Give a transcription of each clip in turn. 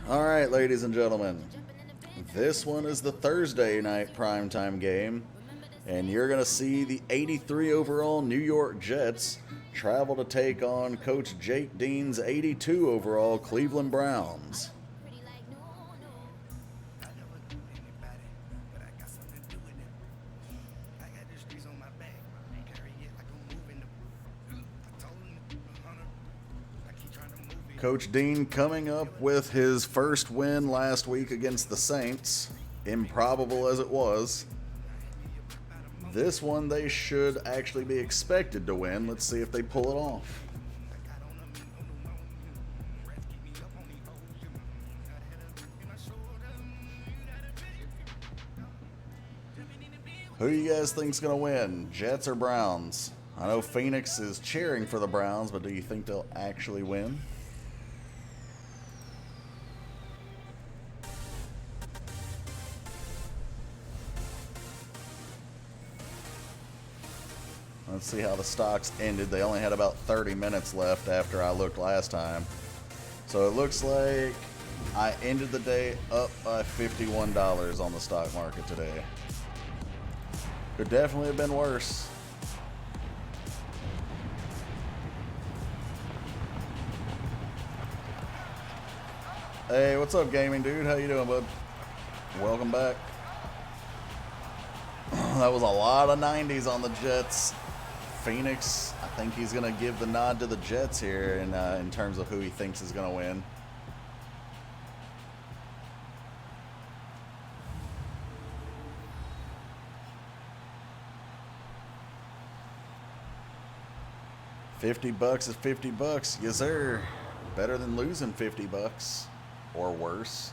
All right, ladies and gentlemen, this one is the Thursday night primetime game, and you're going to see the 83 overall New York Jets travel to take on Coach Jake Dean's 82 overall Cleveland Browns. Coach Dean coming up with his first win last week against the Saints, improbable as it was. This one they should actually be expected to win. Let's see if they pull it off. Who do you guys think's going to win, Jets or Browns? I know Phoenix is cheering for the Browns, but do you think they'll actually win? Let's see how the stocks ended. They only had about 30 minutes left after I looked last time. So it looks like I ended the day up by $51 on the stock market today. Could definitely have been worse. Hey, what's up, gaming dude? How you doing, bud? Welcome back. That was a lot of 90s on the Jets. Phoenix, I think he's going to give the nod to the Jets here in terms of who he thinks is going to win. $50 is $50, yes sir. Better than losing $50 or worse.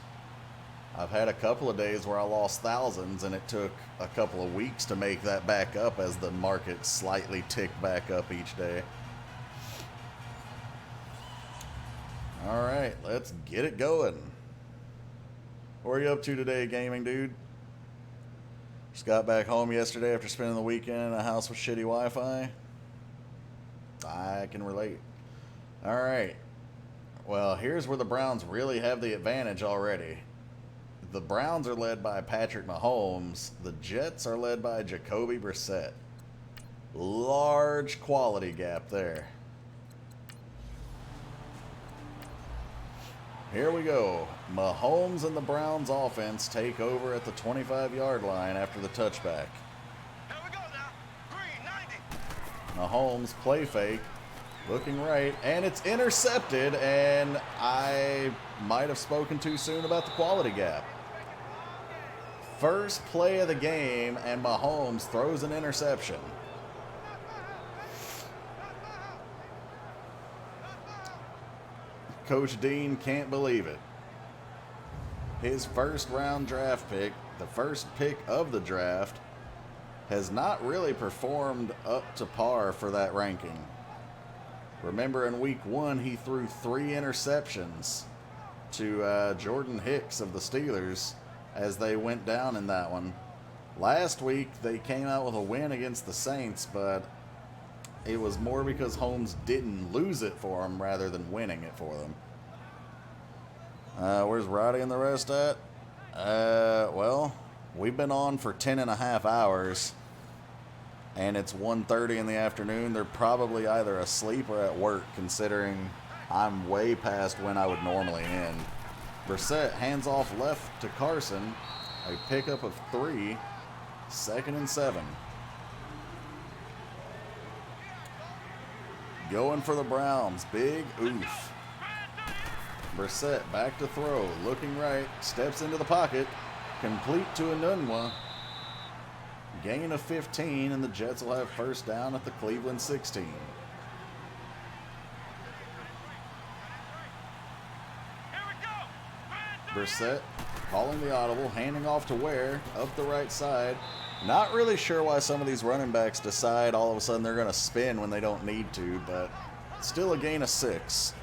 I've had a couple of days where I lost thousands, and it took a couple of weeks to make that back up as the market slightly ticked back up each day. All right, let's get it going. What are you up to today, gaming dude? Just got back home yesterday after spending the weekend in a house with shitty Wi-Fi. I can relate. All right. Well, here's where the Browns really have the advantage already. The Browns are led by Patrick Mahomes. The Jets are led by Jacoby Brissett. Large quality gap there. Here we go. Mahomes and the Browns offense take over at the 25-yard line after the touchback. Here we go now. Green 90. Mahomes play fake. Looking right, and it's intercepted, and I might have spoken too soon about the quality gap. First play of the game, and Mahomes throws an interception. Coach Dean can't believe it. His first round draft pick, the first pick of the draft, has not really performed up to par for that ranking. Remember, in week 1, he threw 3 interceptions to Jordan Hicks of the Steelers as they went down in that one. Last week, they came out with a win against the Saints, but it was more because Holmes didn't lose it for them rather than winning it for them. Where's Roddy and the rest at? Well, we've been on for 10 and a half hours. And it's 1:30 in the afternoon. They're probably either asleep or at work, considering I'm way past when I would normally end. Brissett hands off left to Carson. A pickup of 3. 2nd and 7. Going for the Browns. Big oof. Brissett back to throw. Looking right. Steps into the pocket. Complete to Enunwa. Gain of 15, and the Jets will have first down at the Cleveland 16. Brissett calling the audible, handing off to Ware, up the right side. Not really sure why some of these running backs decide all of a sudden they're going to spin when they don't need to, but still a gain of 6.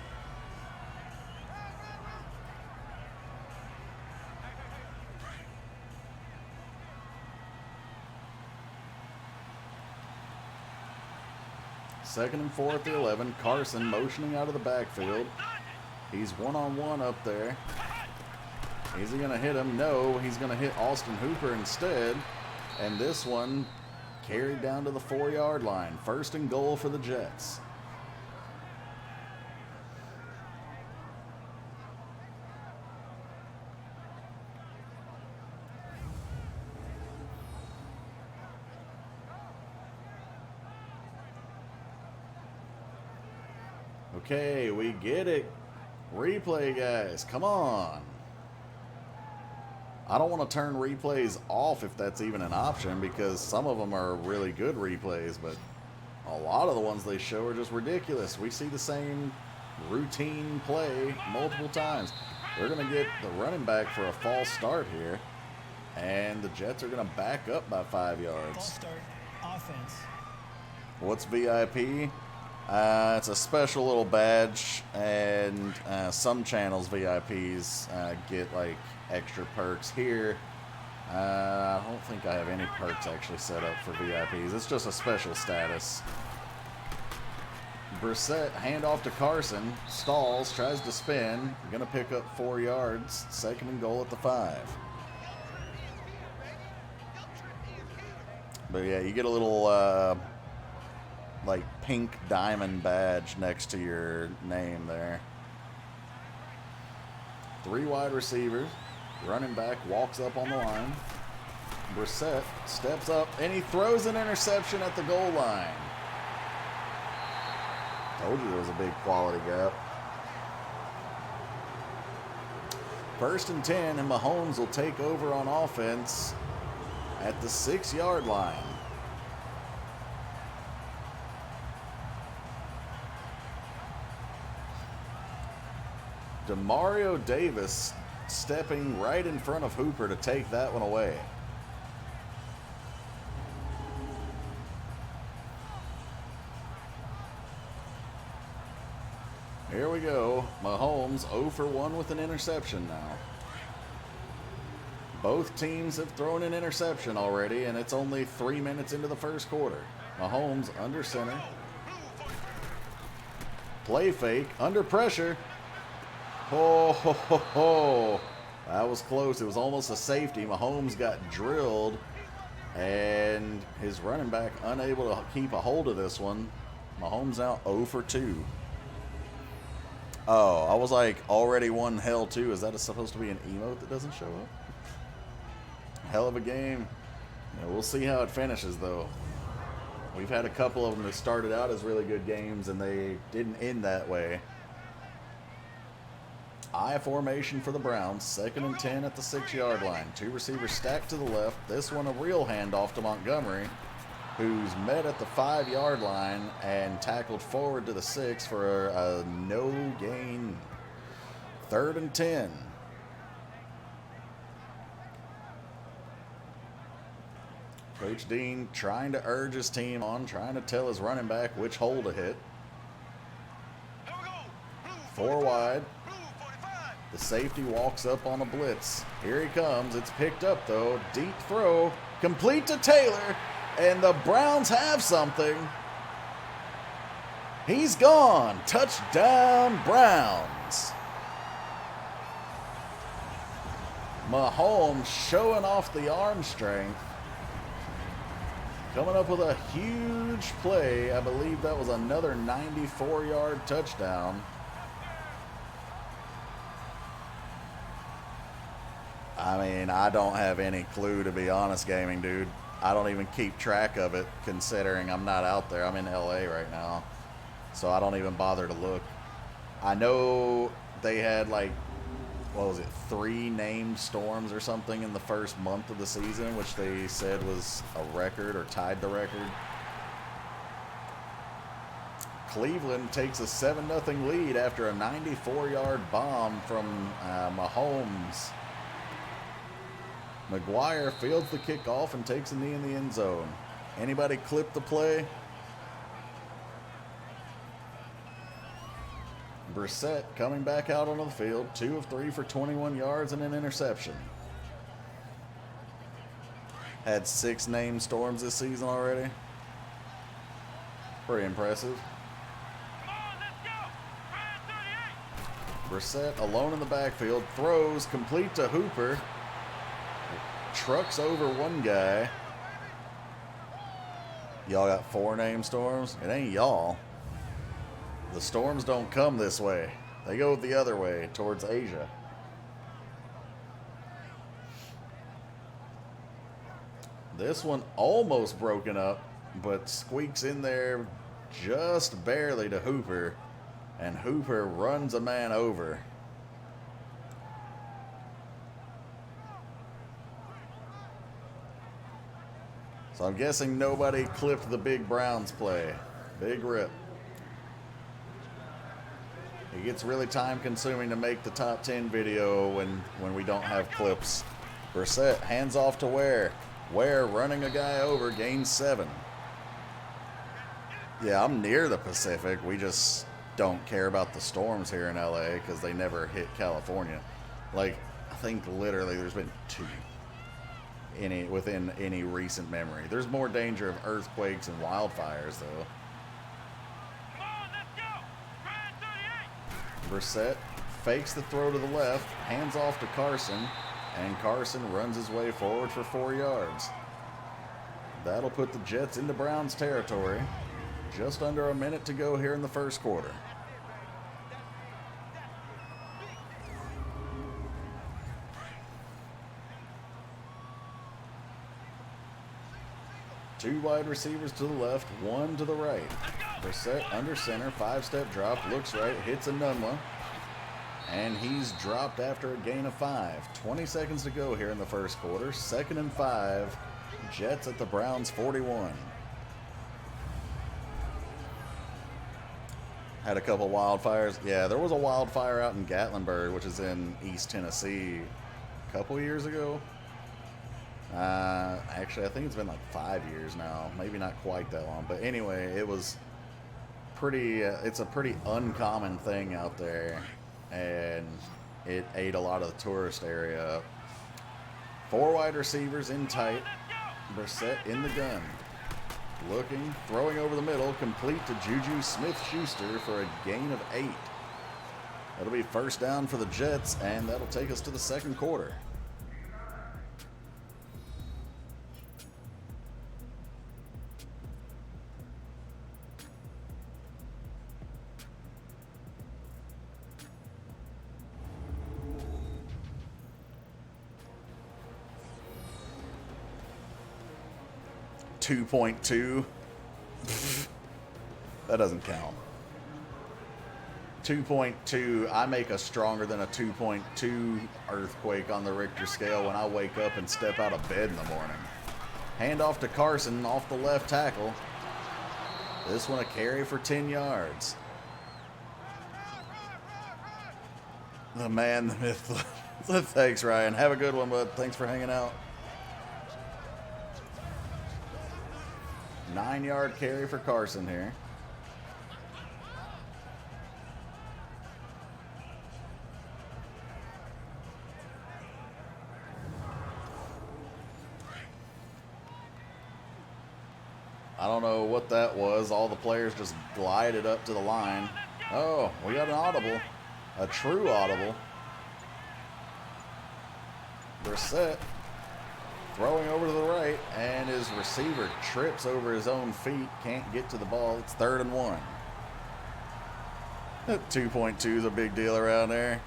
Second and 4 at the 11. Carson motioning out of the backfield. He's one-on-one up there. Is he going to hit him? No, he's going to hit Austin Hooper instead. And this one carried down to the 4-yard line. 1st and goal for the Jets. Okay, we get it. Replay, guys. Come on. I don't want to turn replays off if that's even an option, because some of them are really good replays, but a lot of the ones they show are just ridiculous. We see the same routine play multiple times. We're going to get the running back for a false start here, and the Jets are going to back up by 5 yards. False start, offense. What's VIP? It's a special little badge, and some channels VIPs get like extra perks. Here I don't think I have any perks actually set up for VIPs. It's just a special status. Brissett, handoff to Carson, stalls, tries to spin, gonna pick up 4 yards. 2nd and goal at the 5. But yeah, you get a little like pink diamond badge next to your name there. 3 wide receivers. Running back walks up on the line. Brissett steps up and he throws an interception at the goal line. Told you there was a big quality gap. 1st and 10, and Mahomes will take over on offense at the 6-yard line. Demario Davis stepping right in front of Hooper to take that one away. Here we go. Mahomes 0 for 1 with an interception now. Both teams have thrown an interception already, and it's only 3 minutes into the 1st quarter. Mahomes under center. Play fake, under pressure. Oh, ho, ho, ho. That was close. It was almost a safety. Mahomes got drilled, and his running back unable to keep a hold of this one. Mahomes out 0 for 2. Oh, I was like, already won hell too. Is that supposed to be an emote that doesn't show up? Hell of a game. Yeah, we'll see how it finishes, though. We've had a couple of them that started out as really good games, and they didn't end that way. I formation for the Browns. 2nd and 10 at the 6-yard line. 2 receivers stacked to the left. This one a real handoff to Montgomery, who's met at the 5-yard line and tackled forward to the 6 for a no gain. 3rd and 10. Coach Dean trying to urge his team on, trying to tell his running back which hole to hit. 4 wide. The safety walks up on a blitz. Here he comes. It's picked up, though. Deep throw. Complete to Taylor. And the Browns have something. He's gone. Touchdown, Browns. Mahomes showing off the arm strength. Coming up with a huge play. I believe that was another 94-yard touchdown. I mean, I don't have any clue, to be honest, gaming dude. I don't even keep track of it, considering I'm not out there. I'm in LA right now, so I don't even bother to look. I know they had, like, what was it, 3 named storms or something in the first month of the season, which they said was a record or tied the record. Cleveland takes a 7-0 lead after a 94-yard bomb from Mahomes. McGuire fields the kickoff and takes a knee in the end zone. Anybody clip the play? Brissett coming back out onto the field. 2 of 3 for 21 yards and an interception. Had 6 named storms this season already. Pretty impressive. Brissett alone in the backfield. Throws complete to Hooper. Trucks over one guy. Y'all got 4 name Storms? It ain't y'all. The Storms don't come this way. They go the other way, towards Asia. This one almost broken up, but squeaks in there just barely to Hooper, and Hooper runs a man over. So I'm guessing nobody clipped the big Browns play. Big rip. It gets really time consuming to make the top 10 video when we don't have clips. Brissett hands off to Ware. Ware running a guy over, gains 7. Yeah, I'm near the Pacific. We just don't care about the storms here in LA because they never hit California. Like, I think literally there's been 2 within any recent memory. There's more danger of earthquakes and wildfires, though. Come on, let's go. Grind 38. Brissett fakes the throw to the left, hands off to Carson, and Carson runs his way forward for 4 yards. That'll put the Jets into Browns territory. Just under a minute to go here in the first quarter. Two wide receivers to the left, 1 to the right. Brissett under center, 5-step drop, looks right, hits a Nunwa. And he's dropped after a gain of 5. 20 seconds to go here in the first quarter. 2nd and 5. Jets at the Browns 41. Had a couple wildfires. Yeah, there was a wildfire out in Gatlinburg, which is in East Tennessee, a couple years ago. Actually, I think it's been like 5 years now. Maybe not quite that long. But anyway, it was pretty, it's a pretty uncommon thing out there. And it ate a lot of the tourist area up. 4 wide receivers in tight. Brissett in the gun. Looking, throwing over the middle, complete to Juju Smith-Schuster for a gain of 8. That'll be first down for the Jets, and that'll take us to the second quarter. .2. That doesn't count. 2.2. I make a stronger than a 2.2 earthquake on the Richter scale when I wake up and step out of bed in the morning. Hand off to Carson off the left tackle. This one a carry for 10 yards. The man, the myth. Thanks, Ryan. Have a good one, bud. Thanks for hanging out. 9-yard carry for Carson here. I don't know what that was. All the players just glided up to the line. Oh, we got an audible. A true audible. Brissett throwing over to the right, and his receiver trips over his own feet. Can't get to the ball. It's 3rd and 1. That 2.2 is a big deal around there.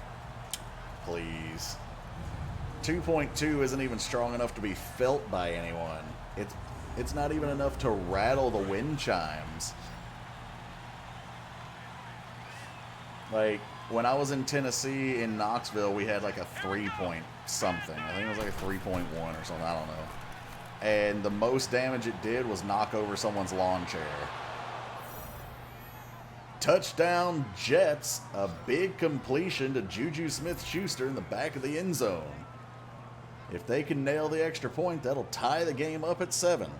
Please. 2.2 isn't even strong enough to be felt by anyone. It's not even enough to rattle the wind chimes. Like, when I was in Tennessee, in Knoxville, we had like a 3-point something. I think it was like a 3.1 or something. I don't know. And the most damage it did was knock over someone's lawn chair. Touchdown, Jets. A big completion to Juju Smith-Schuster in the back of the end zone. If they can nail the extra point, that'll tie the game up at 7.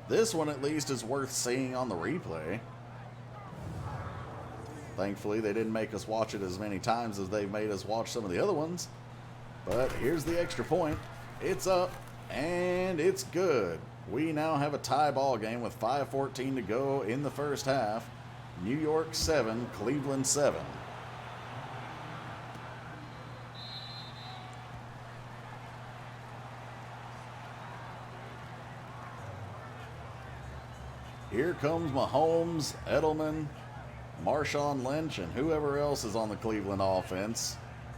This one at least is worth seeing on the replay. Thankfully, they didn't make us watch it as many times as they've made us watch some of the other ones. But here's the extra point. It's up, and it's good. We now have a tie ball game with 5:14 to go in the first half. New York 7, Cleveland 7. Here comes Mahomes, Edelman, Marshawn Lynch, and whoever else is on the Cleveland offense,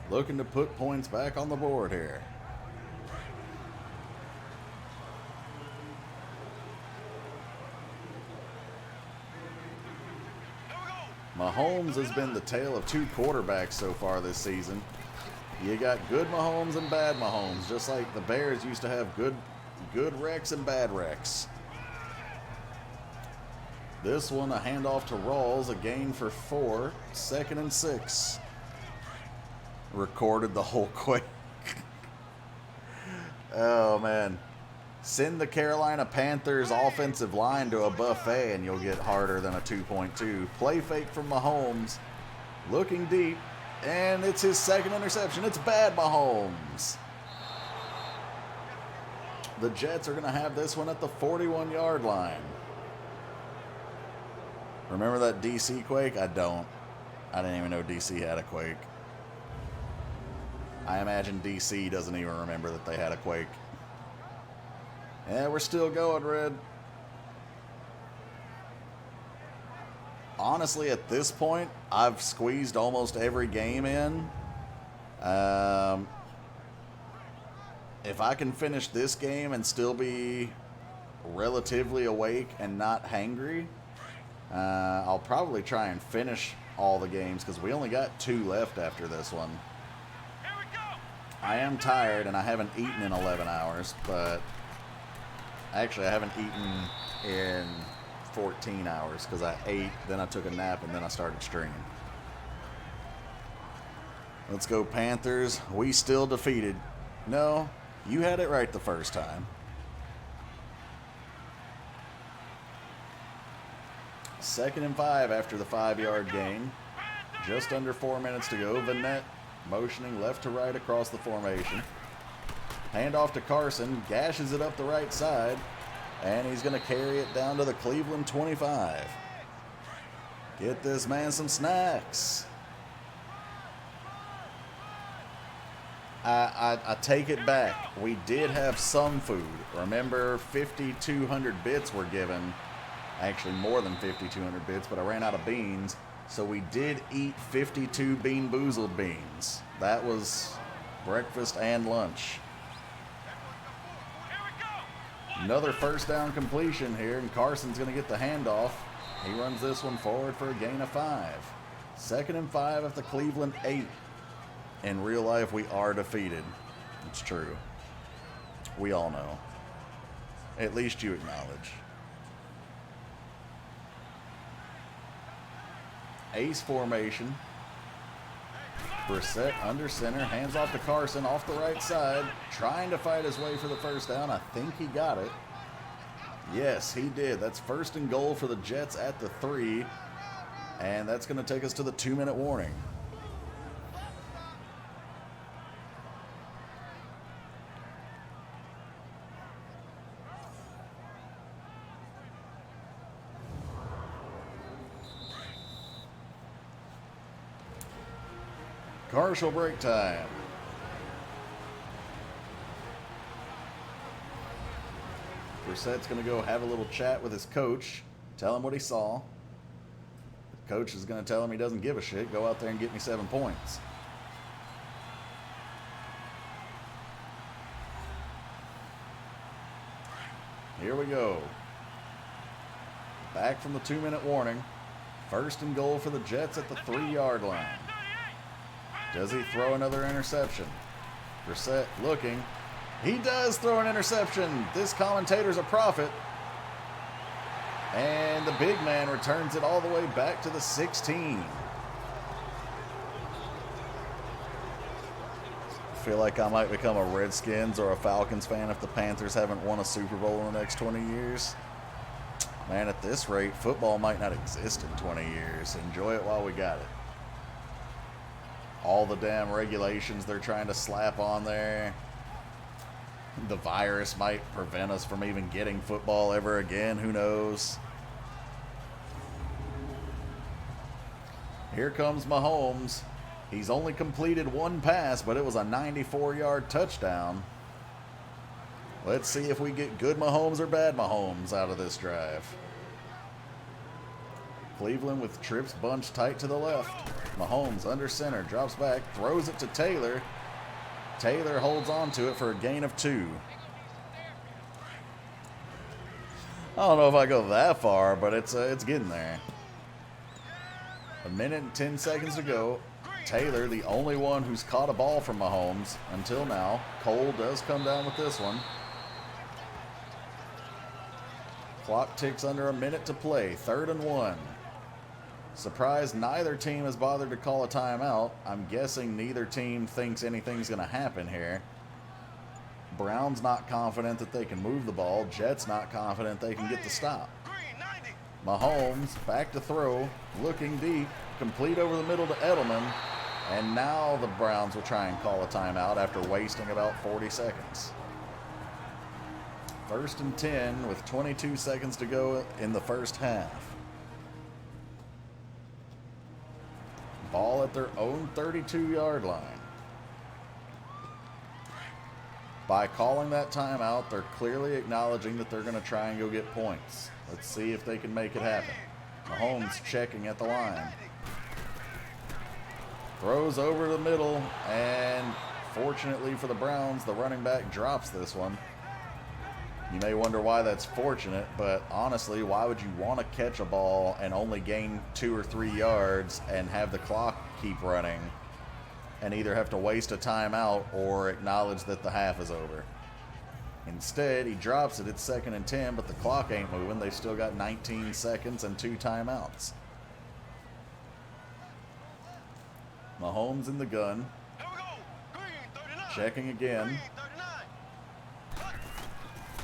looking to put points back on the board here. Mahomes has been the tale of two quarterbacks so far this season. You got good Mahomes and bad Mahomes, just like the Bears used to have good Rex and bad Rex. This one, a handoff to Rawls, a gain for 4, 2nd and 6. Recorded the whole quick. Oh, man. Send the Carolina Panthers offensive line to a buffet and you'll get harder than a 2.2. Play fake from Mahomes. Looking deep. And it's his 2nd interception. It's bad Mahomes. The Jets are going to have this one at the 41-yard line. Remember that DC quake? I don't. I didn't even know DC had a quake. I imagine DC doesn't even remember that they had a quake. Yeah, we're still going, Red. Honestly, at this point, I've squeezed almost every game in. If I can finish this game and still be relatively awake and not hangry, I'll probably try and finish all the games because we only got 2 left after this one. Here we go. I am tired and I haven't eaten in 11 hours, but actually I haven't eaten in 14 hours because I ate, then I took a nap, and then I started streaming. Let's go Panthers. We still defeated. No, you had it right the first time. 2nd and 5 after the 5-yard gain. Just under 4 minutes to go. Vanette motioning left to right across the formation. Handoff to Carson. Gashes it up the right side. And he's going to carry it down to the Cleveland 25. Get this man some snacks. I take it back. We did have some food. Remember, 5,200 bits were given. Actually, more than 5,200 bits, but I ran out of beans. So we did eat 52 Bean Boozled beans. That was breakfast and lunch. Another first down completion here, and Carson's going to get the handoff. He runs this one forward for a gain of 5. 2nd and 5 at the Cleveland 8. In real life, we are defeated. It's true. We all know. At least you acknowledge. Ace formation. Brissett under center, hands off to Carson off the right side, trying to fight his way for the first down. I think he got it. Yes, he did. That's 1st and goal for the Jets at the 3, and that's going to take us to the 2-minute warning. Commercial break time. Brissett's going to go have a little chat with his coach, tell him what he saw. The coach is going to tell him he doesn't give a shit. Go out there and get me 7 points. Here we go. Back from the 2-minute warning. 1st and goal for the Jets at the 3-yard line. Does he throw another interception? Brissett looking. He does throw an interception. This commentator's a prophet. And the big man returns it all the way back to the 16. I feel like I might become a Redskins or a Falcons fan if the Panthers haven't won a Super Bowl in the next 20 years. Man, at this rate, football might not exist in 20 years. Enjoy it while we got it. All the damn regulations they're trying to slap on there. The virus might prevent us from even getting football ever again. Who knows? Here comes Mahomes. He's only completed one pass, but it was a 94-yard touchdown. Let's see if we get good Mahomes or bad Mahomes out of this drive. Cleveland with trips bunched tight to the left. Mahomes under center, drops back, throws it to Taylor. Taylor holds on to it for a gain of 2. I don't know if I go that far, but it's getting there. A minute and 10 seconds to go. Taylor, the only one who's caught a ball from Mahomes until now. Cole does come down with this one. Clock ticks under a minute to play. 3rd and 1. Surprised neither team has bothered to call a timeout. I'm guessing neither team thinks anything's going to happen here. Brown's not confident that they can move the ball. Jets not confident they can get the stop. Mahomes back to throw, looking deep, complete over the middle to Edelman. And now the Browns will try and call a timeout after wasting about 40 seconds. 1st and 10 with 22 seconds to go in the first half. Ball at their own 32-yard line. By calling that timeout, they're clearly acknowledging that they're going to try and go get points. Let's see if they can make it happen. Mahomes checking at the line. Throws over the middle, and fortunately for the Browns, the running back drops this one. You may wonder why that's fortunate, but honestly, why would you want to catch a ball and only gain 2 or 3 yards and have the clock keep running and either have to waste a timeout or acknowledge that the half is over? Instead, he drops it. It's 2nd and 10, but the clock ain't moving. They've still got 19 seconds and 2 timeouts. Mahomes in the gun. Checking again.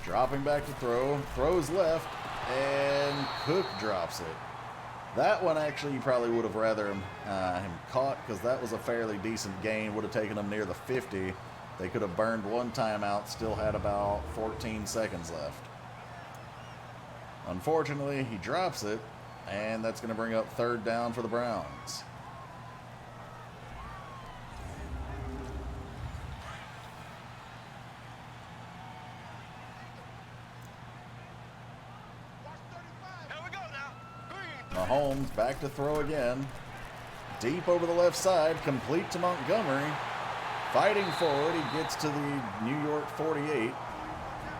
Dropping back to throw. Throws left, and Cook drops it. That one, actually, you probably would have rather him caught, because that was a fairly decent gain. Would have taken them near the 50. They could have burned one timeout, still had about 14 seconds left. Unfortunately, he drops it, and that's going to bring up 3rd down for the Browns. Mahomes back to throw again. Deep over the left side, complete to Montgomery. Fighting forward, he gets to the New York 48.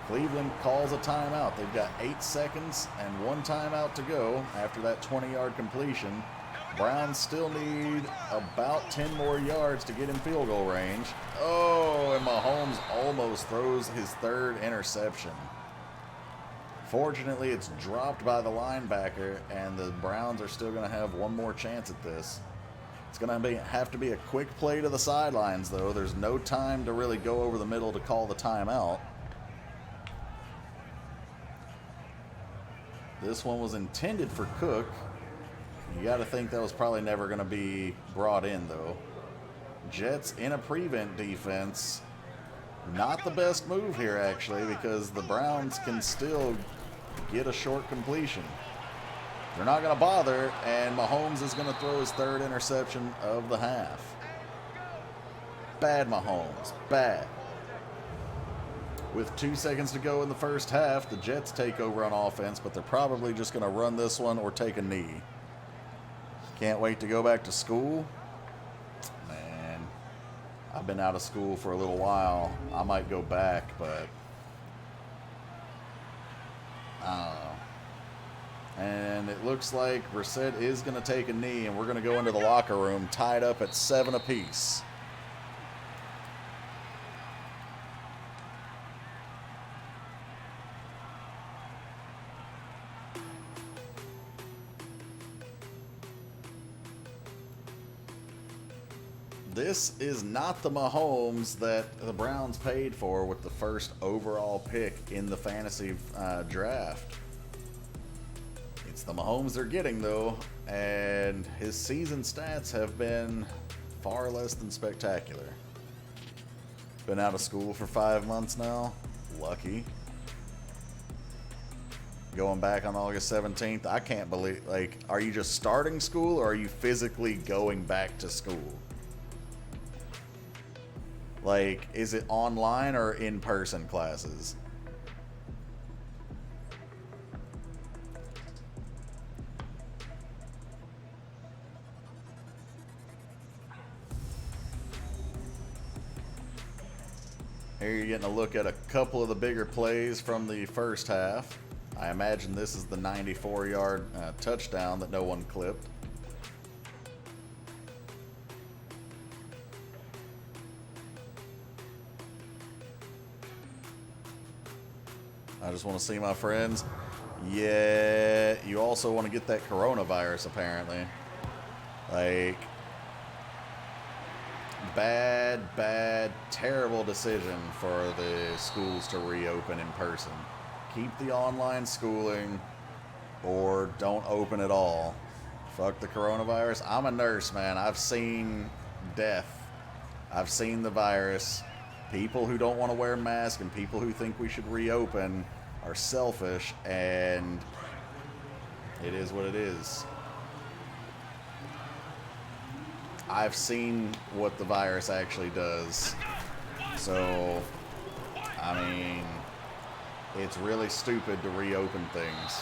Cleveland calls a timeout. They've got 8 seconds and 1 timeout to go after that 20-yard completion. Browns still need about 10 more yards to get in field goal range. Oh, and Mahomes almost throws his 3rd interception. Fortunately, it's dropped by the linebacker, and the Browns are still going to have one more chance at this. It's going to have to be a quick play to the sidelines, though. There's no time to really go over the middle to call the timeout. This one was intended for Cook. You got to think that was probably never going to be brought in, though. Jets in a prevent defense. Not the best move here, actually, because the Browns can still get a short completion. They're not going to bother, and Mahomes is going to throw his 3rd interception of the half. Bad Mahomes. Bad. With 2 seconds to go in the first half, the Jets take over on offense, but they're probably just going to run this one or take a knee. Can't wait to go back to school. Man, I've been out of school for a little while. I might go back, but I don't know. And it looks like Brissett is going to take a knee, and we're going to go into the locker room tied up at 7 apiece. This is not the Mahomes that the Browns paid for with the 1st overall pick in the fantasy draft. It's the Mahomes they're getting, though, and his season stats have been far less than spectacular. Been out of school for 5 months now. Lucky. Going back on August 17th, I can't believe, like, are you just starting school or are you physically going back to school? Like, is it online or in-person classes? Here you're getting a look at a couple of the bigger plays from the first half. I imagine this is the 94-yard touchdown that no one clipped. I just want to see my friends. Yeah, you also want to get that coronavirus, apparently. Like, bad, terrible decision for the schools to reopen in person. Keep the online schooling or don't open at all. Fuck the coronavirus. I'm a nurse, man. I've seen death. I've seen the virus. People who don't want to wear masks and people who think we should reopen are selfish, and it is what it is. I've seen what the virus actually does. So, I mean, it's really stupid to reopen things.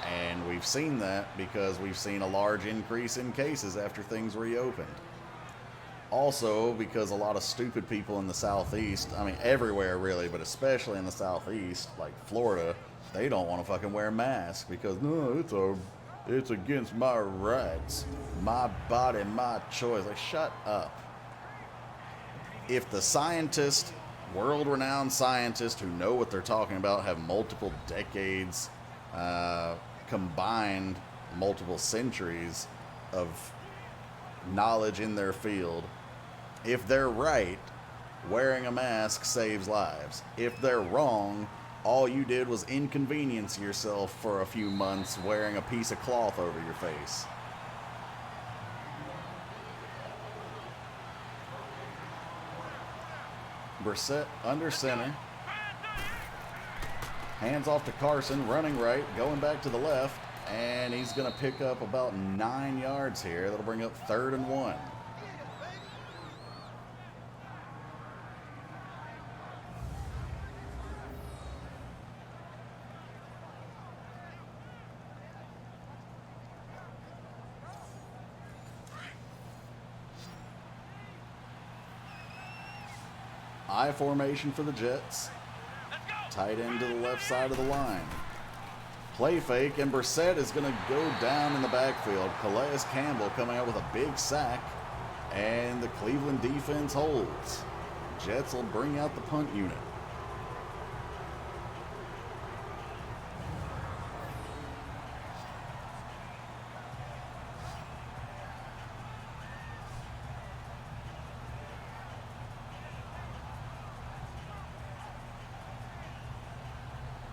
And we've seen that because we've seen a large increase in cases after things reopened. Also, because a lot of stupid people in the Southeast, I mean everywhere really, but especially in the Southeast, like Florida, they don't want to fucking wear masks because, no, it's against my rights. My body, my choice. Like, shut up. If the scientists, world-renowned scientists who know what they're talking about, have multiple decades, combined multiple centuries of knowledge in their field, if they're right, wearing a mask saves lives. If they're wrong, all you did was inconvenience yourself for a few months wearing a piece of cloth over your face. Brissett under center. Hands off to Carson, running right, going back to the left, and he's going to pick up about 9 yards here. That'll bring up 3rd and 1. I formation for the Jets. Tight end to the left side of the line. Play fake, and Brissett is going to go down in the backfield. Calais Campbell coming out with a big sack, and the Cleveland defense holds. Jets will bring out the punt unit.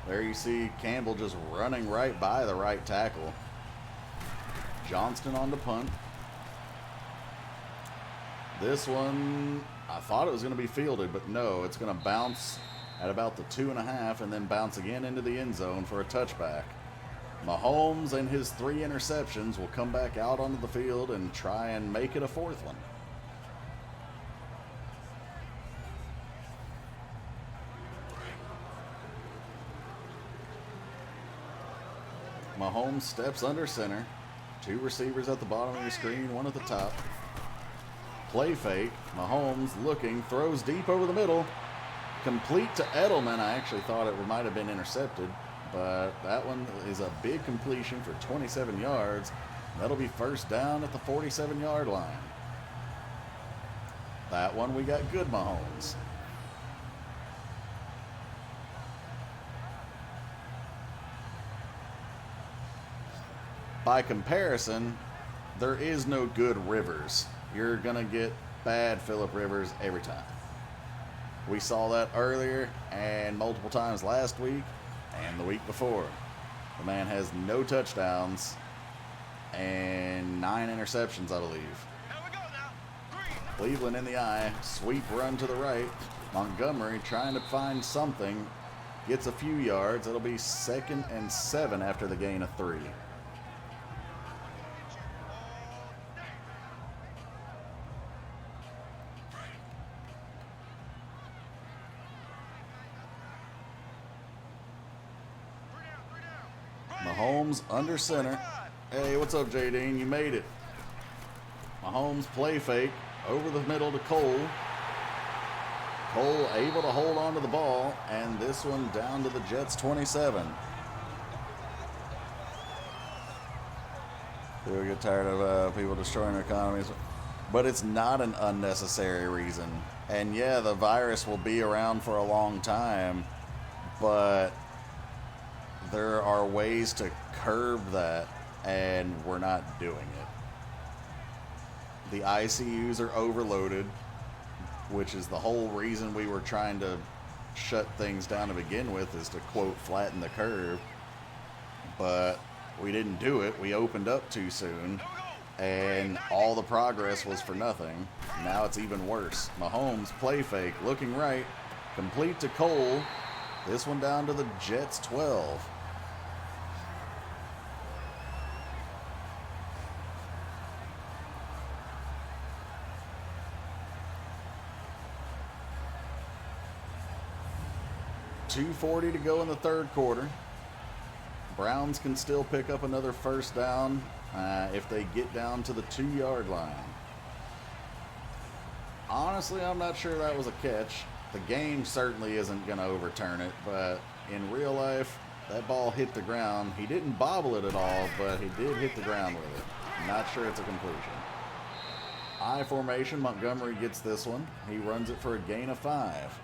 There you see Campbell just running right by the right tackle. Johnston on the punt. This one, I thought it was going to be fielded, but no, it's going to bounce at about the 2.5 and then bounce again into the end zone for a touchback. Mahomes and his 3 interceptions will come back out onto the field and try and make it a 4th one. Mahomes steps under center. 2 receivers at the bottom of your screen, 1 at the top. Play fake. Mahomes looking, throws deep over the middle. Complete to Edelman. I actually thought it might have been intercepted, but that one is a big completion for 27 yards. That'll be 1st down at the 47-yard line. That one we got good Mahomes. By comparison, there is no good Rivers. You're going to get bad Phillip Rivers every time. We saw that earlier and multiple times last week and the week before. The man has no touchdowns and 9 interceptions, I believe. Here we go now. Green. Cleveland in the eye, sweep run to the right. Montgomery trying to find something. gets a few yards. It'll be 2nd and 7 after the gain of 3. Mahomes under center. Hey, what's up, J. Dean? You made it. Mahomes play fake over the middle to Cole. Cole able to hold on to the ball, and this one down to the Jets 27. People get tired of people destroying their economies, but it's not an unnecessary reason. And yeah, the virus will be around for a long time, but there are ways to curb that, and we're not doing it. The ICUs are overloaded, which is the whole reason we were trying to shut things down to begin with, is to, quote, flatten the curve. But we didn't do it. We opened up too soon, and all the progress was for nothing. Now it's even worse. Mahomes play fake, looking right, complete to Cole. This one down to the Jets 12. .240 to go in the third quarter. Browns can still pick up another first down if they get down to the 2-yard line. Honestly, I'm not sure that was a catch. The game certainly isn't going to overturn it, but in real life, that ball hit the ground. He didn't bobble it at all, but he did hit the ground with it. I'm not sure it's a completion. I formation, Montgomery gets this one. He runs it for a gain of 5.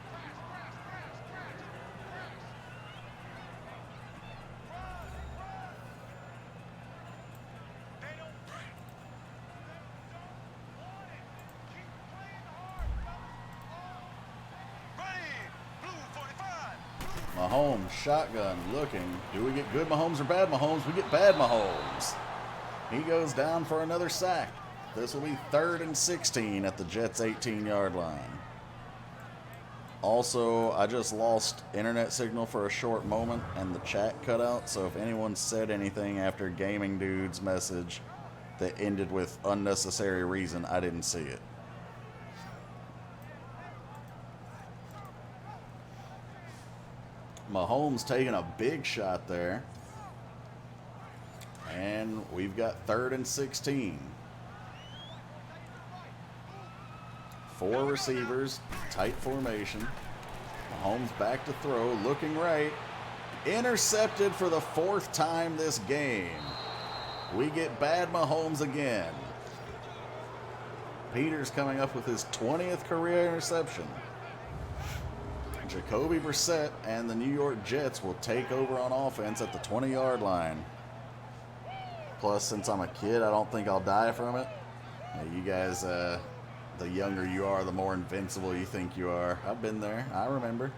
Mahomes, shotgun, looking. Do we get good Mahomes or bad Mahomes? We get bad Mahomes. He goes down for another sack. This will be 3rd and 16 at the Jets' 18-yard line. Also, I just lost internet signal for a short moment and the chat cut out, so if anyone said anything after Gaming Dude's message that ended with unnecessary reason, I didn't see it. Mahomes taking a big shot there. And we've got 3rd and 16. 4 receivers, tight formation. Mahomes back to throw, looking right. Intercepted for the 4th time this game. We get bad Mahomes again. Peters coming up with his 20th career interception. Jacoby Brissett and the New York Jets will take over on offense at the 20-yard line. Plus, since I'm a kid, I don't think I'll die from it. You guys, the younger you are, the more invincible you think you are. I've been there. I remember.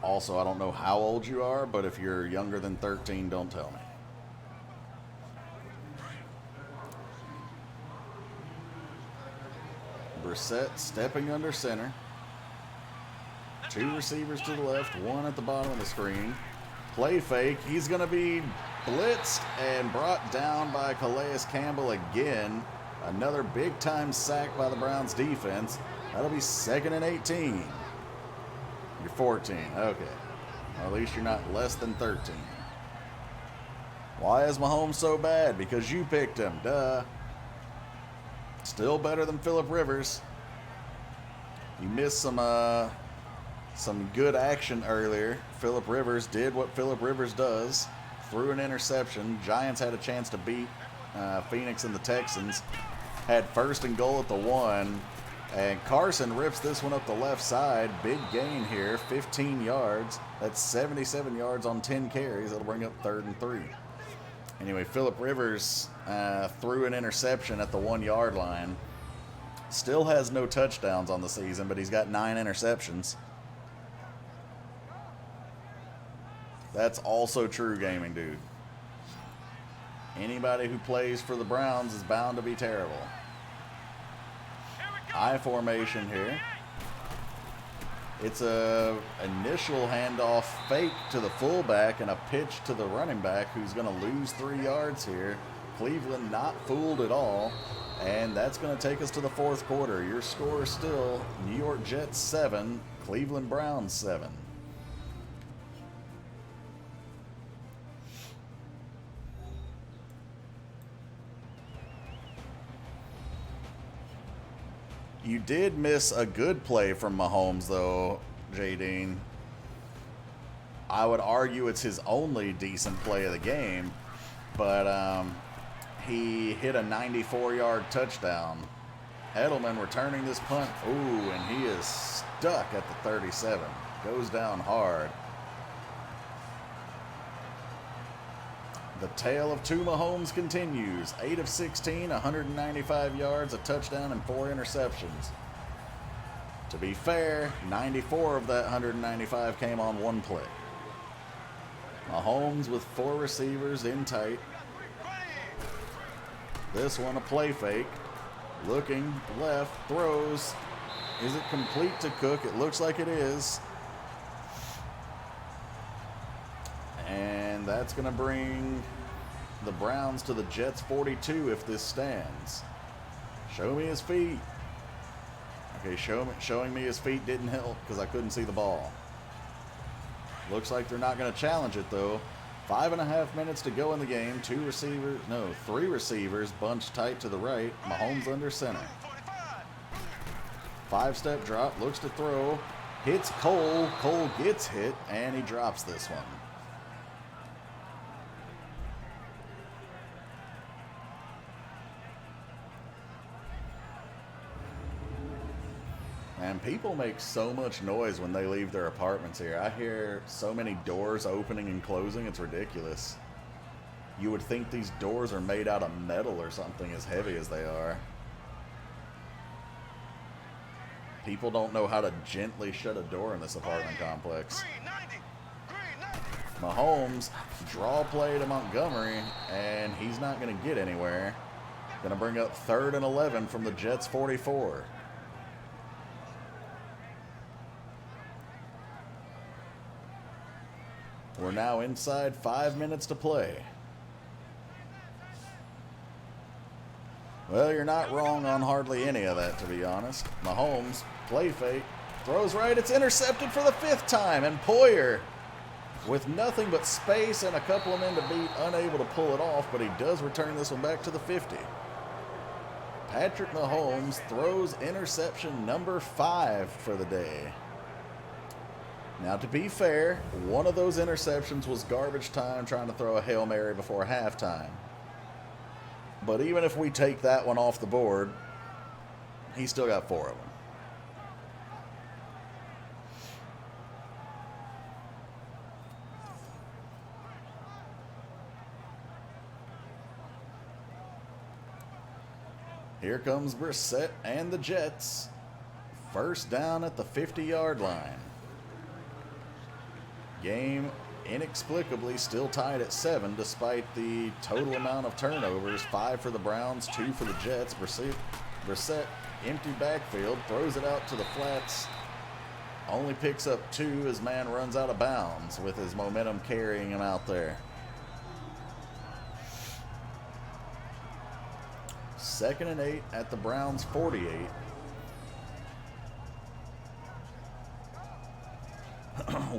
Also, I don't know how old you are, but if you're younger than 13, don't tell me. Brissett stepping under center. 2 receivers to the left, 1 at the bottom of the screen. Play fake. He's going to be blitzed and brought down by Calais Campbell again. Another big-time sack by the Browns defense. That'll be 2nd and 18. You're 14. Okay. Well, at least you're not less than 13. Why is Mahomes so bad? Because you picked him. Duh. Still better than Phillip Rivers. You missed some good action earlier. Phillip Rivers did what Phillip Rivers does. Threw an interception. Giants had a chance to beat Phoenix and the Texans. Had 1st and goal at the 1. And Carson rips this one up the left side. Big gain here. 15 yards. That's 77 yards on 10 carries. That'll bring up 3rd and 3. Anyway, Phillip Rivers threw an interception at the 1-yard line. Still has no touchdowns on the season, but he's got 9 interceptions. That's also true, Gaming Dude. Anybody who plays for the Browns is bound to be terrible. I formation here. It's a initial handoff fake to the fullback and a pitch to the running back who's going to lose 3 yards here. Cleveland not fooled at all, and that's going to take us to the fourth quarter. Your score is still New York Jets 7, Cleveland Browns 7. You did miss a good play from Mahomes, though, J. Dean. I would argue it's his only decent play of the game, but he hit a 94-yard touchdown. Edelman returning this punt. Ooh, and he is stuck at the 37. Goes down hard. The tale of two Mahomes continues. 8 of 16, 195 yards, a touchdown, and 4 interceptions. To be fair, 94 of that 195 came on one play. Mahomes with 4 receivers in tight. This one a play fake. Looking left, throws. Is it complete to Cook? It looks like it is. And that's going to bring the Browns to the Jets 42 if this stands. Show me his feet. Okay, showing me his feet didn't help because I couldn't see the ball. Looks like they're not going to challenge it, though. 5.5 minutes to go in the game. 3 receivers bunched tight to the right. Mahomes under center. 5-step drop. Looks to throw. Hits Cole. Cole gets hit, and he drops this one. And people make so much noise when they leave their apartments here. I hear so many doors opening and closing, it's ridiculous. You would think these doors are made out of metal or something, as heavy as they are. People don't know how to gently shut a door in this apartment complex. Mahomes, draw play to Montgomery, and he's not going to get anywhere. Going to bring up 3rd and 11 from the Jets 44. We're now inside 5 minutes to play. Well, you're not wrong on hardly any of that, to be honest. Mahomes, play fake, throws right. It's intercepted for the 5th time. And Poyer, with nothing but space and a couple of men to beat, unable to pull it off, but he does return this one back to the 50. Patrick Mahomes throws interception number 5 for the day. Now, to be fair, one of those interceptions was garbage time trying to throw a Hail Mary before halftime. But even if we take that one off the board, he still got 4 of them. Here comes Brissett and the Jets. First down at the 50-yard line. Game inexplicably still tied at 7 despite the total amount of turnovers. 5 for the Browns, 2 for the Jets. Brissett, empty backfield, throws it out to the flats. Only picks up 2 as man runs out of bounds with his momentum carrying him out there. 2nd and 8 at the Browns 48.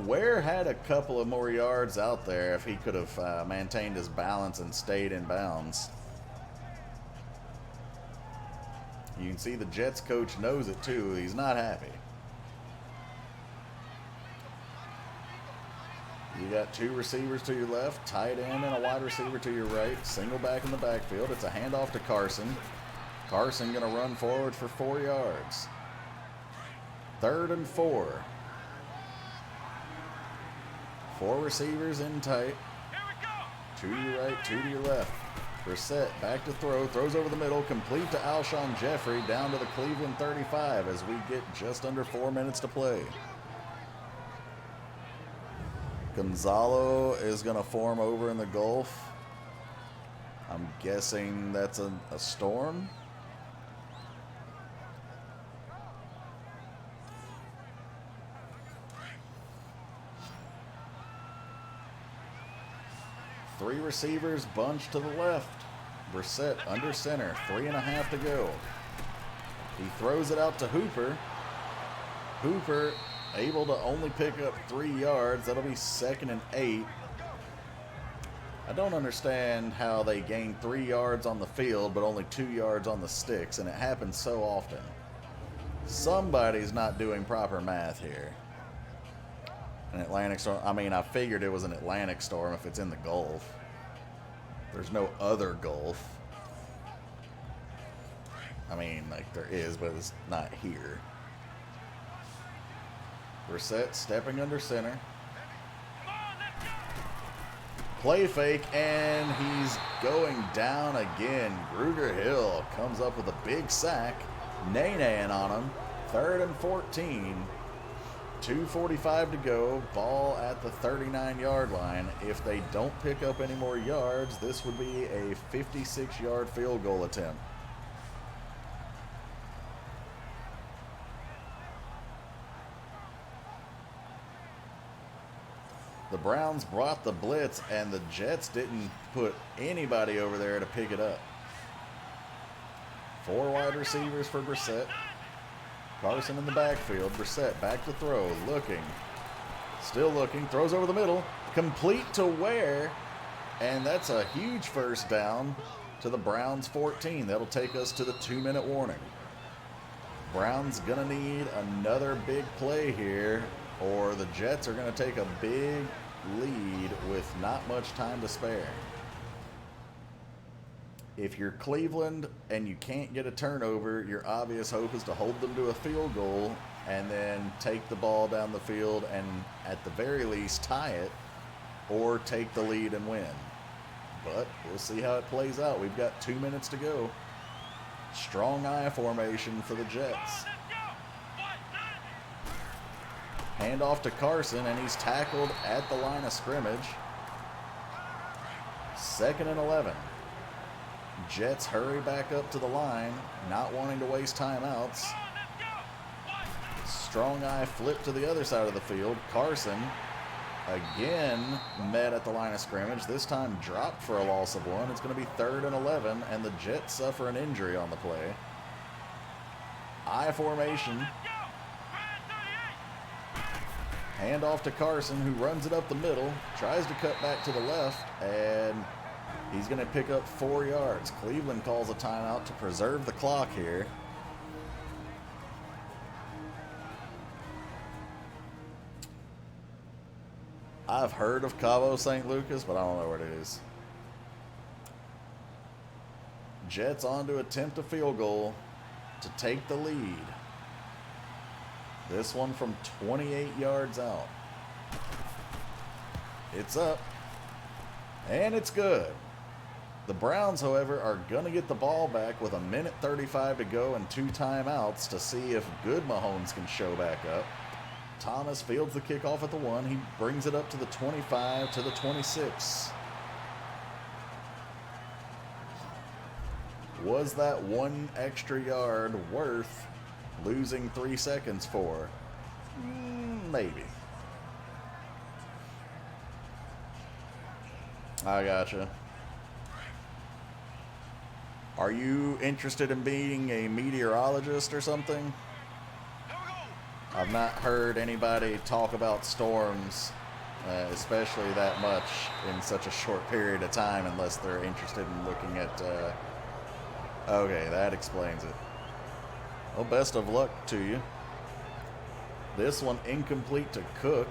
Ware had a couple of more yards out there if he could have maintained his balance and stayed in bounds. You can see the Jets coach knows it too. He's not happy. You got 2 receivers to your left, tight end and a wide receiver to your right. Single back in the backfield. It's a handoff to Carson. Carson going to run forward for 4 yards. 3rd and 4. 4 receivers in tight. 2 to your right, 2 to your left. Brissett back to throw. Throws over the middle. Complete to Alshon Jeffrey down to the Cleveland 35 as we get just under 4 minutes to play. Gonzalo is going to form over in the Gulf. I'm guessing that's a storm. Three receivers bunched to the left. Brissett under center, 3.5 to go. He throws it out to Hooper. Hooper able to only pick up 3 yards. That'll be 2nd and 8. I don't understand how they gain 3 yards on the field but only 2 yards on the sticks, and it happens so often. Somebody's not doing proper math here. An Atlantic storm. I mean, I figured it was an Atlantic storm if it's in the Gulf. There's no other Gulf. I mean, like there is, but it's not here. Brissett stepping under center. Play fake, and he's going down again. Gruger Hill comes up with a big sack. Nay-naying on him. 3rd and 14. 2:45 to go. Ball at the 39-yard line. If they don't pick up any more yards, this would be a 56-yard field goal attempt. The Browns brought the blitz, and the Jets didn't put anybody over there to pick it up. 4 wide receivers for Brissett. Carson in the backfield. Brissett back to throw. Looking. Still looking. Throws over the middle. Complete to Ware. And that's a huge first down to the Browns 14. That'll take us to the 2-minute warning. Browns going to need another big play here, or the Jets are going to take a big lead with not much time to spare. If you're Cleveland and you can't get a turnover, your obvious hope is to hold them to a field goal and then take the ball down the field and at the very least tie it or take the lead and win. But we'll see how it plays out. We've got 2 minutes to go. Strong I formation for the Jets. Hand off to Carson, and he's tackled at the line of scrimmage. 2nd and 11. Jets hurry back up to the line, not wanting to waste timeouts. Strong eye flip to the other side of the field. Carson again met at the line of scrimmage. This time dropped for a loss of 1. It's going to be 3rd and 11, and the Jets suffer an injury on the play. I formation. Hand off to Carson, who runs it up the middle, tries to cut back to the left, and he's going to pick up 4 yards. Cleveland calls a timeout to preserve the clock here. I've heard of Cabo St. Lucas, but I don't know where it is. Jets on to attempt a field goal to take the lead. This one from 28 yards out. It's up. And it's good. The Browns, however, are going to get the ball back with 1:35 to go and 2 timeouts to see if good Mahomes can show back up. Thomas fields the kickoff at the 1. He brings it up to the 25 to the 26. Was that 1 extra yard worth losing 3 seconds for? Maybe. I gotcha. Are you interested in being a meteorologist or something? I've not heard anybody talk about storms, especially that much in such a short period of time, unless they're interested in looking at... Okay, that explains it. Well, best of luck to you. This one incomplete to Cook,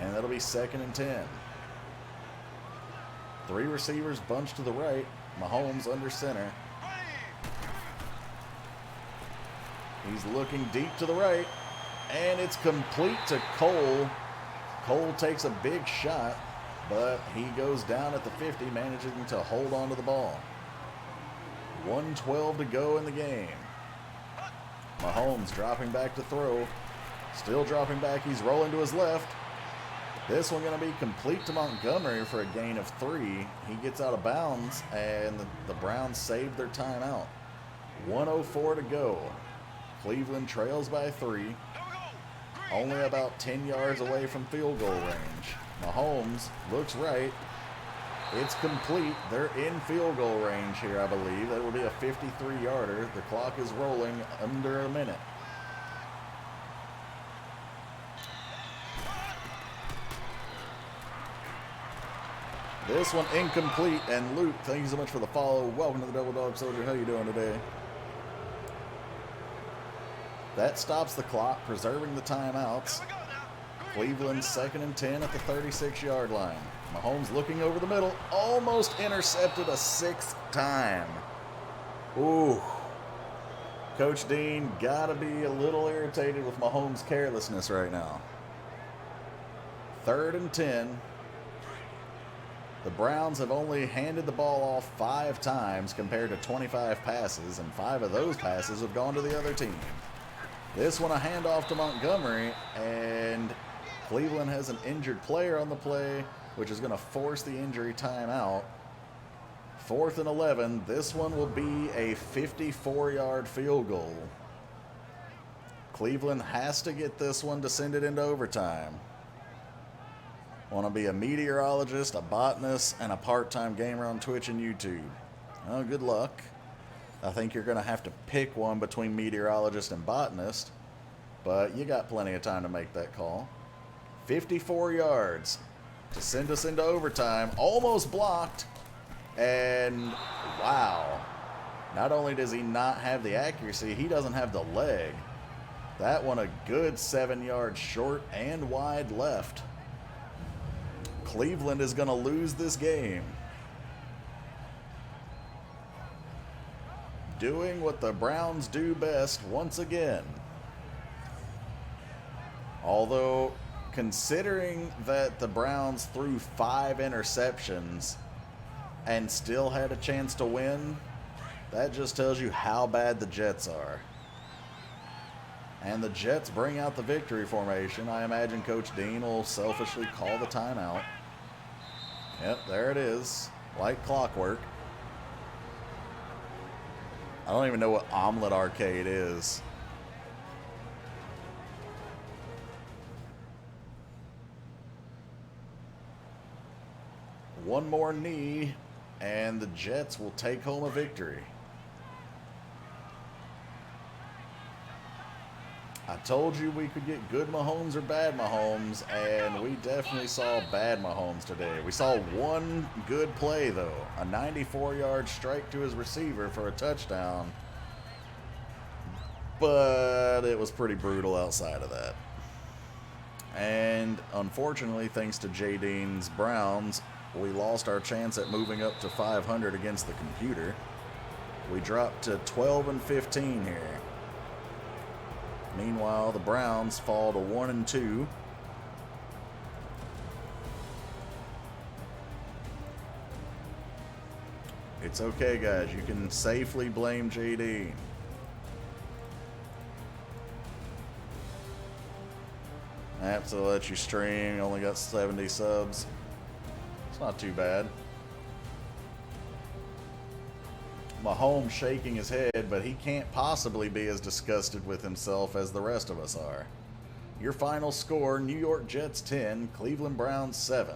and that'll be 2nd and 10. 3 receivers bunched to the right. Mahomes under center. He's looking deep to the right, and it's complete to Cole. Cole takes a big shot, but he goes down at the 50, managing to hold on to the ball. 1:12 to go in the game. Mahomes dropping back to throw. Still dropping back. He's rolling to his left. This one going to be complete to Montgomery for a gain of 3. He gets out of bounds, and the Browns saved their timeout. 1:04 to go. Cleveland trails by 3. Only about 10 yards away from field goal range. Mahomes looks right. It's complete. They're in field goal range here, I believe. That will be a 53-yarder. The clock is rolling under a minute. This one incomplete. And Luke, thank you so much for the follow. Welcome to the Double Dog Soldier. How you doing today? That stops the clock, preserving the timeouts. Cleveland 2nd and 10 at the 36-yard line. Mahomes looking over the middle, almost intercepted a 6th time. Ooh. Coach Dean gotta be a little irritated with Mahomes' carelessness right now. 3rd and 10. The Browns have only handed the ball off 5 times compared to 25 passes, and 5 of those passes have gone to the other team. This one a handoff to Montgomery, and Cleveland has an injured player on the play, which is going to force the injury timeout. 4th and 11. This one will be a 54-yard field goal. Cleveland has to get this one to send it into overtime. Want to be a meteorologist, a botanist, and a part-time gamer on Twitch and YouTube. Oh, good luck. I think you're going to have to pick one between meteorologist and botanist, but you got plenty of time to make that call. 54 yards to send us into overtime. Almost blocked. And wow. Not only does he not have the accuracy, he doesn't have the leg. That one a good 7 yards short and wide left. Cleveland is going to lose this game. Doing what the Browns do best once again. Although, considering that the Browns threw 5 interceptions and still had a chance to win, that just tells you how bad the Jets are. And the Jets bring out the victory formation. I imagine Coach Dean will selfishly call the timeout. Yep, there it is. Like clockwork. I don't even know what Omelet Arcade is. One more knee, and the Jets will take home a victory. I told you we could get good Mahomes or bad Mahomes, and we definitely saw bad Mahomes today. We saw one good play, though. A 94-yard strike to his receiver for a touchdown. But it was pretty brutal outside of that. And unfortunately, thanks to J. Dean's Browns, we lost our chance at moving up to 500 against the computer. We dropped to 12 and 15 here. Meanwhile, the Browns fall to 1 and 2. It's okay, guys. You can safely blame JD. Apps will let you stream. You only got 70 subs. It's not too bad. Mahomes shaking his head, but he can't possibly be as disgusted with himself as the rest of us are. Your final score, New York Jets 10, Cleveland Browns 7.